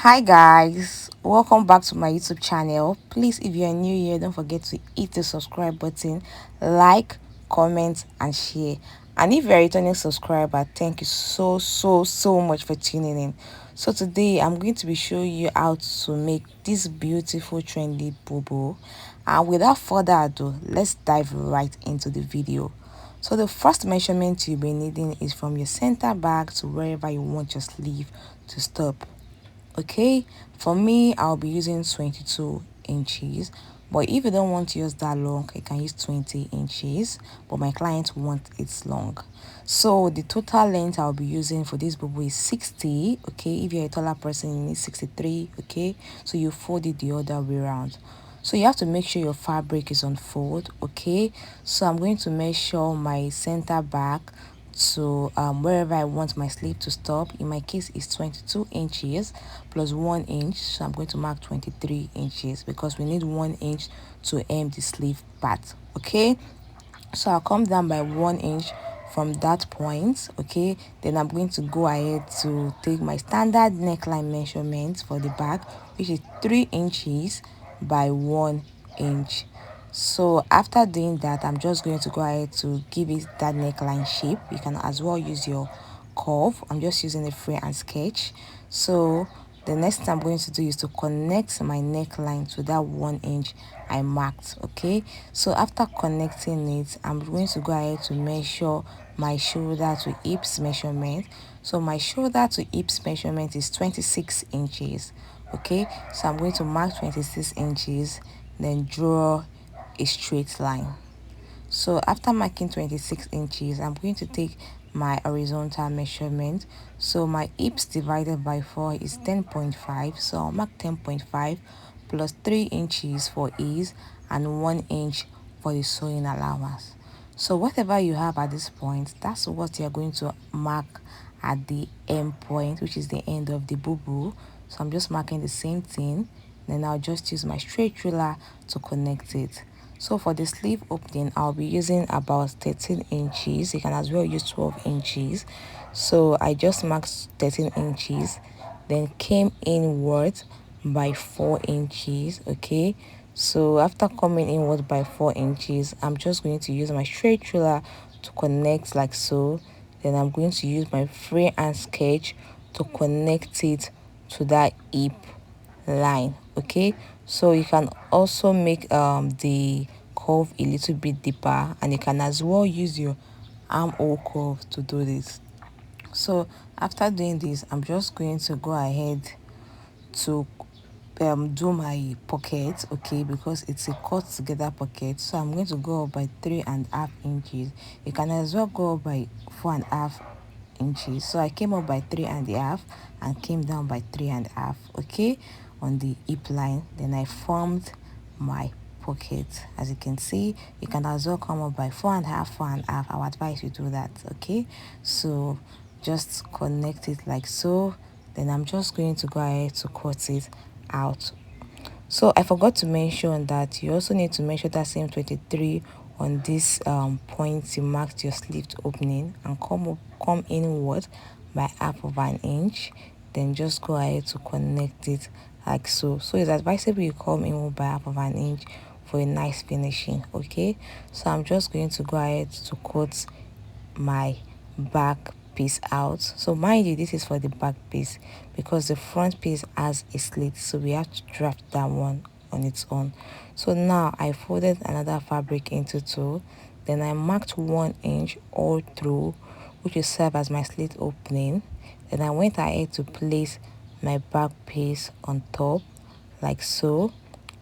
Hi guys, welcome back to my YouTube channel. Please, if you are new here, don't forget to hit the subscribe button, like, comment and share. And if you're a returning subscriber, thank you so much for tuning in. So today I'm going to be showing you how to make this beautiful trendy bubu. And without further ado, let's dive right into the video. So the first measurement you'll be needing is from your center back to wherever you want your sleeve to stop. Okay, for me I'll be using 22 inches, but if you don't want to use that long, you can use 20 inches, but my client want it long. So the total length I'll be using for this bubble is 60. Okay, if you're a taller person, you need 63. Okay, so you fold it the other way around. So you have to make sure your fabric is on fold. Okay, so I'm going to measure my center back to wherever I want my sleeve to stop. In my case it's 22 inches plus 1 inch, so I'm going to mark 23 inches because we need 1 inch to hem the sleeve part. Okay, so I'll come down by 1 inch from that point. Okay, then I'm going to go ahead to take my standard neckline measurement for the back, which is 3 inches by 1 inch. So after doing that, I'm just going to go ahead to give it that neckline shape. You can as well use your curve. I'm just using a freehand sketch. So the next thing I'm going to do is to connect my neckline to that 1 inch I marked. Okay, so after connecting it, I'm going to go ahead to measure my shoulder to hips measurement. So my shoulder to hips measurement is 26 inches. Okay, so I'm going to mark 26 inches, then draw a straight line. So after marking 26 inches, I'm going to take my horizontal measurement. So my hips divided by 4 is 10.5. So I'll mark 10.5 plus 3 inches for ease and 1 inch for the sewing allowance. So whatever you have at this point, that's what you're going to mark at the end point, which is the end of the boo-boo. So I'm just marking the same thing. Then I'll just use my straight ruler to connect it. So for the sleeve opening, I'll be using about 13 inches. You can as well use 12 inches. So I just marked 13 inches, then came inward by 4 inches. Okay, so after coming inward by 4 inches, I'm just going to use my straight ruler to connect like so. Then I'm going to use my freehand sketch to connect it to that hip line. Okay, so you can also make the curve a little bit deeper, and you can as well use your armhole curve to do this. So after doing this, I'm just going to go ahead to do my pocket. Okay, because it's a cut together pocket, so I'm going to go up by 3.5 inches. You can as well go up by 4.5 inches. So I came up by 3.5 and came down by 3.5. Okay, on the hip line, then I formed my pocket. As you can see, you can as well come up by 4.5. I would advise you do that. Okay, so just connect it like so. Then I'm just going to go ahead to cut it out. So I forgot to mention that you also need to measure that same 23 on this point you marked your sleeve opening, and come inward by 1/2 inch. Then just go ahead to connect it like so. So it's advisable you come inward by 1/2 inch for a nice finishing. Okay, so I'm just going to go ahead to cut my back piece out. So mind you, this is for the back piece because the front piece has a slit, so we have to draft that one on its own. So now I folded another fabric into two, then I marked 1 inch all through, which will serve as my slit opening. Then I went ahead to place my back piece on top like so.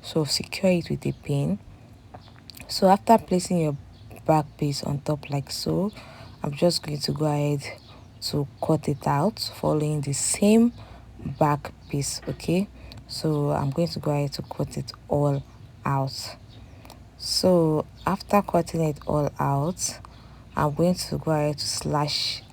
So secure it with a pin. So after placing your back piece on top like so, I'm just going to go ahead to cut it out following the same back piece. Okay, so I'm going to go ahead to cut it all out. So after cutting it all out, I'm going to go ahead to slash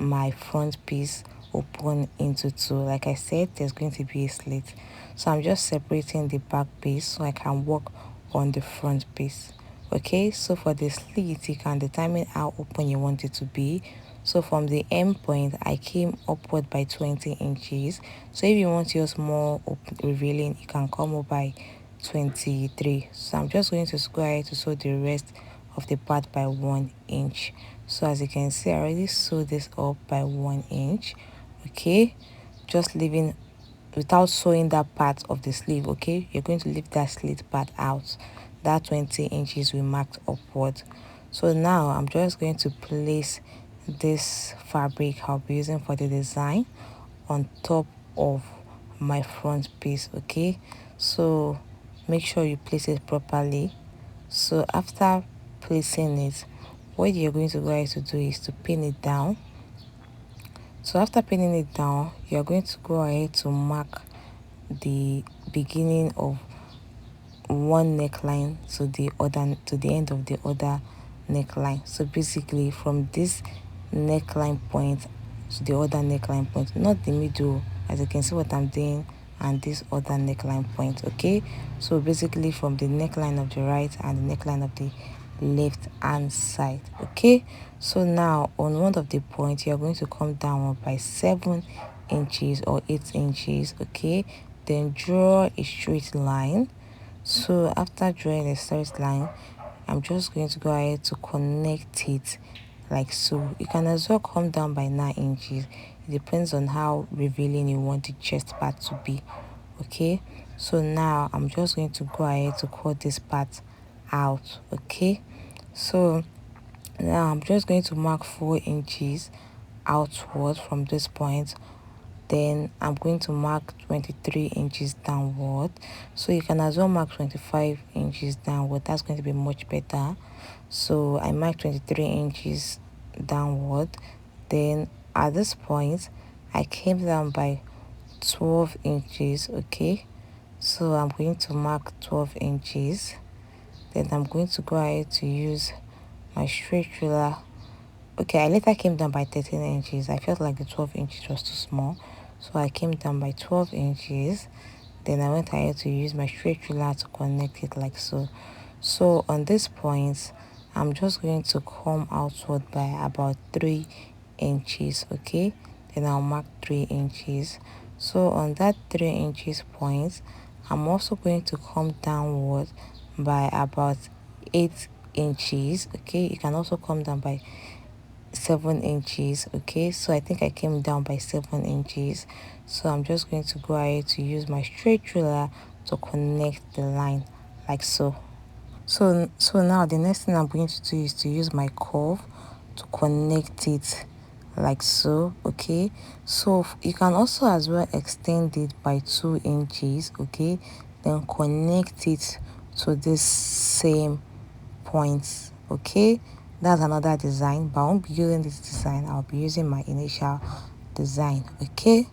my front piece open into two. Like I said, there's going to be a slit, so I'm just separating the back piece so I can work on the front piece. Okay, so for the slit, you can determine how open you want it to be. So from the end point, I came upward by 20 inches. So if you want yours more revealing, you can come up by 23. So I'm just going to go ahead to sew the rest of the part by 1 inch. So as you can see, I already sewed this up by 1 inch. Okay, just leaving without sewing that part of the sleeve. Okay, you're going to leave that slit part out, that 20 inches we marked upward. So now I'm just going to place this fabric I'll be using for the design on top of my front piece. Okay, so make sure you place it properly. So after placing it, what you're going to go ahead to do is to pin it down. So after pinning it down, you're going to go ahead to mark the beginning of one neckline to the end of the other neckline. So basically from this neckline point to the other neckline point, not the middle, as you can see what I'm doing, and this other neckline point. Okay, so basically from the neckline of the right and the neckline of the left hand side. Okay, so now on one of the points you're going to come down by 7 inches or 8 inches. Okay, then draw a straight line. So after drawing a straight line, I'm just going to go ahead to connect it like so. You can as well come down by 9 inches. It depends on how revealing you want the chest part to be. Okay, so now I'm just going to go ahead to cut this part out. Okay, so now I'm just going to mark 4 inches outward from this point. Then I'm going to mark 23 inches downward. So you can as well mark 25 inches downward. That's going to be much better. So I marked 23 inches downward. Then at this point, I came down by 12 inches. Okay, so I'm going to mark 12 inches. Then I'm going to go ahead to use my straight ruler. Okay, I later came down by 13 inches. I felt like the 12 inches was too small, so I came down by 12 inches. Then I went ahead to use my straight ruler to connect it like so. So on this point, I'm just going to come outward by about 3 inches. Okay, then I'll mark 3 inches. So on that 3 inches point, I'm also going to come downward by about 8 inches. Okay, you can also come down by 7 inches. Okay, so I think I came down by 7 inches. So I'm just going to go ahead to use my straight ruler to connect the line like so. So now the next thing I'm going to do is to use my curve to connect it like so. Okay, so you can also as well extend it by 2 inches. Okay, then connect it to this same point. Okay, that's another design, but I won't be using this design. I'll be using my initial design. Okay,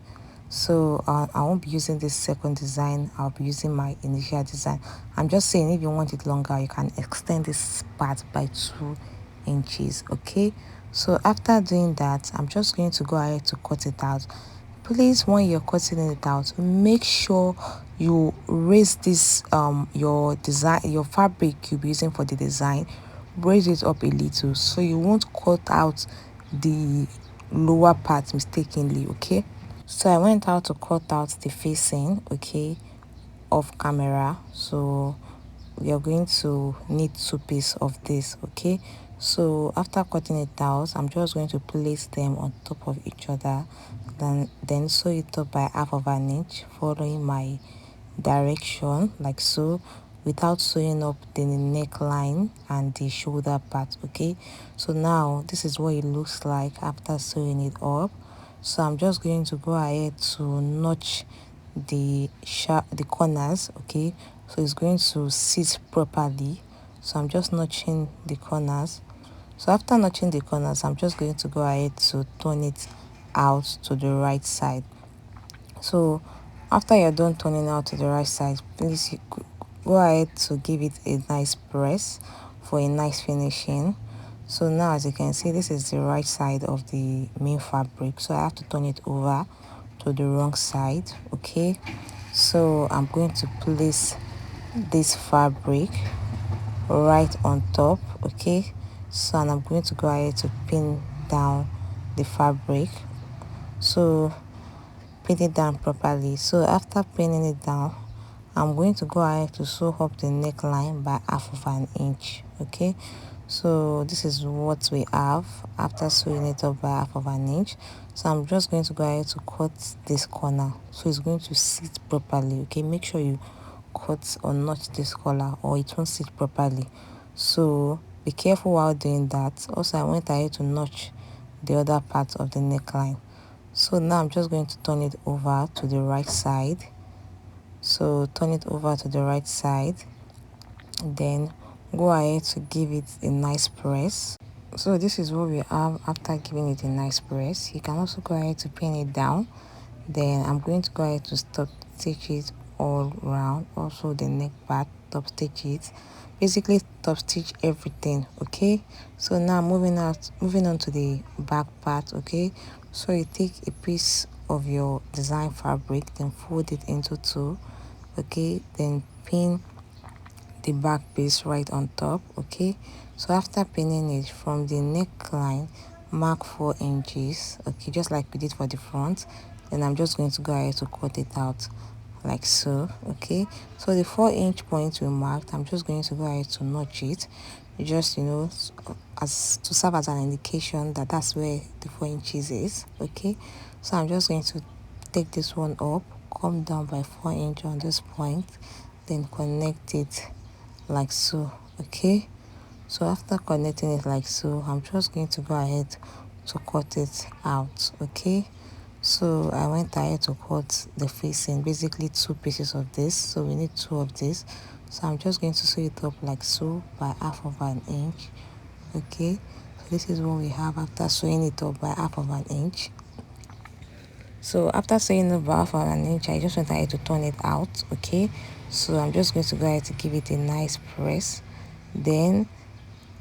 so I won't be using this second design. I'll be using my initial design. I'm just saying, if you want it longer, you can extend this part by 2 inches. Okay, so after doing that, I'm just going to go ahead to cut it out. Please, when you're cutting it out, make sure you raise this your design, your fabric you'll be using for the design, raise it up a little so you won't cut out the lower part mistakenly. Okay, so I went out to cut out the facing, okay, off camera. So we are going to need 2 pieces of this. Okay, so after cutting it out, I'm just going to place them on top of each other, then sew it up by half of an inch, following my direction like so, without sewing up the neckline and the shoulder part. Okay, so now this is what it looks like after sewing it up. So I'm just going to go ahead to notch the corners. Okay, so it's going to sit properly. So I'm just notching the corners. So after notching the corners, I'm just going to go ahead to turn it out to the right side. So after you're done turning out to the right side, please go ahead to give it a nice press for a nice finishing. So now, as you can see, this is the right side of the main fabric, so I have to turn it over to the wrong side. Okay, so I'm going to place this fabric right on top. Okay, so and I'm going to go ahead to pin down the fabric. So pin it down properly. So after pinning it down, I'm going to go ahead to sew up the neckline by 1/2 inch. Okay, so this is what we have after sewing it up by 1/2 inch. So I'm just going to go ahead to cut this corner so it's going to sit properly. Okay, make sure you cut or notch this collar or it won't sit properly, so be careful while doing that. Also, I went ahead to notch the other part of the neckline. So now I'm just going to turn it over to the right side. So turn it over to the right side, then go ahead to give it a nice press. So this is what we have after giving it a nice press. You can also go ahead to pin it down. Then I'm going to go ahead to stop stitch it all around, also the neck part, top stitch it, basically top stitch everything. Okay, so now moving on to the back part. Okay, so you take a piece of your design fabric, then fold it into two. Okay, then pin the back piece right on top. Okay, so after pinning it from the neckline, mark 4 inches. Okay, just like we did for the front. Then I'm just going to go ahead to cut it out like so. Okay, so the 4-inch point we marked, I'm just going to go ahead to notch it, just as to serve as an indication that that's where the 4 inches is. Okay, so I'm just going to take this one up, come down by 4 inch on this point, then connect it like so. Okay, so after connecting it like so, I'm just going to go ahead to cut it out. Okay, so I went ahead to cut the facing, basically 2 pieces of this, so we need 2 of this. So I'm just going to sew it up like so by 1/2 inch. Okay, so this is what we have after sewing it up by 1/2 inch. So after sewing it by 1/2 inch, I just went ahead to turn it out. Okay, so I'm just going to go ahead to give it a nice press. Then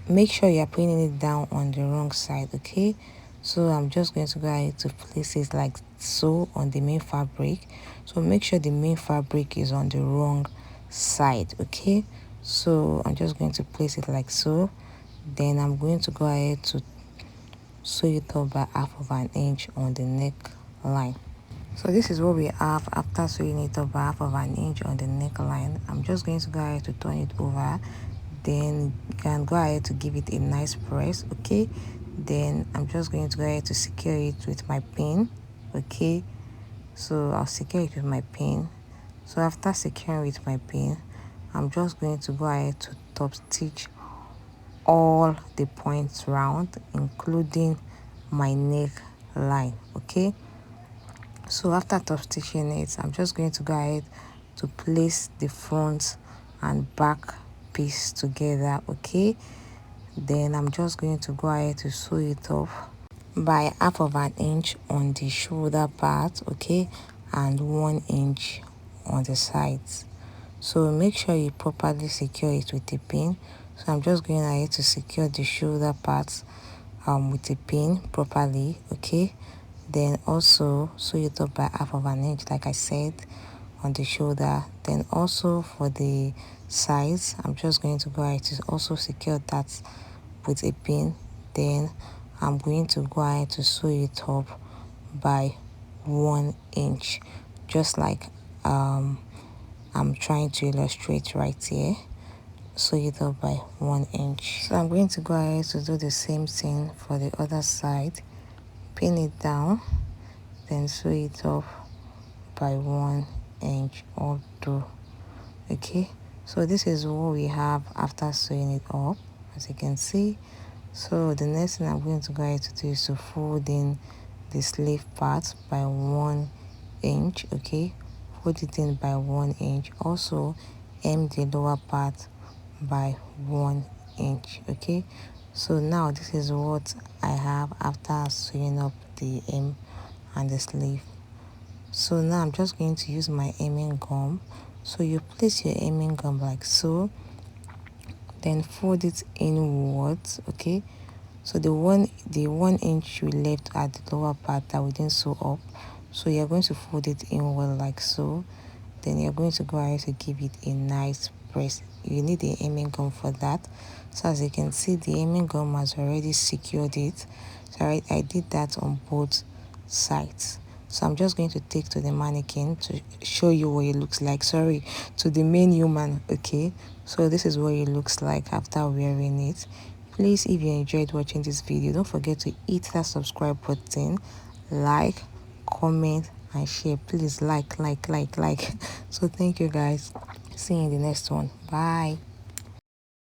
make sure you're pinning it down on the wrong side. Okay, so I'm just going to go ahead to place it like so on the main fabric. So make sure the main fabric is on the wrong side. Okay, so I'm just going to place it like so. Then I'm going to go ahead to sew it up by 1/2 inch on the neckline. So this is what we have after sewing it up by 1/2 inch on the neckline. I'm just going to go ahead to turn it over, then you can go ahead to give it a nice press. Okay, then I'm just going to go ahead to secure it with my pin. Okay, so I'll secure it with my pin. So after securing with my pin, I'm just going to go ahead to top stitch all the points round, including my neckline. Okay, so after top stitching it, I'm just going to go ahead to place the front and back piece together. Okay, then I'm just going to go ahead to sew it up by 1/2 inch on the shoulder part. Okay, and 1 inch on the sides. So make sure you properly secure it with a pin. So I'm just going ahead to secure the shoulder parts with a pin properly. Okay, then also sew it up by 1/2 inch like I said on the shoulder. Then also for the sides, I'm just going to go ahead to also secure that with a pin. Then I'm going to go ahead to sew it up by 1 inch, just like I'm trying to illustrate right here. Sew it up by 1 inch. So I'm going to go ahead to do the same thing for the other side. Pin it down, then sew it up by 1 inch all through. Okay, so this is what we have after sewing it up, as you can see. So the next thing I'm going to go ahead to do is to fold in the sleeve part by 1 inch. Okay, fold it in by 1 inch. Also hem the lower part by 1 inch. Okay, so now this is what I have after sewing up the hem and the sleeve. So now I'm just going to use my hemming gum. So you place your hemming gum like so, then fold it inwards. Okay, so the 1 inch we left at the lower part that we didn't sew up, so you're going to fold it inward like so, then you're going to go ahead to give it a nice press. You need the aiming gum for that. So as you can see, the aiming gum has already secured it. So I did that on both sides. So I'm just going to take to the mannequin to show you what it looks like. Sorry, to the main human. Okay, so this is what it looks like after wearing it. Please, if you enjoyed watching this video, don't forget to hit that subscribe button, like, comment and share. Please like. So thank you guys. See you in the next one. Bye.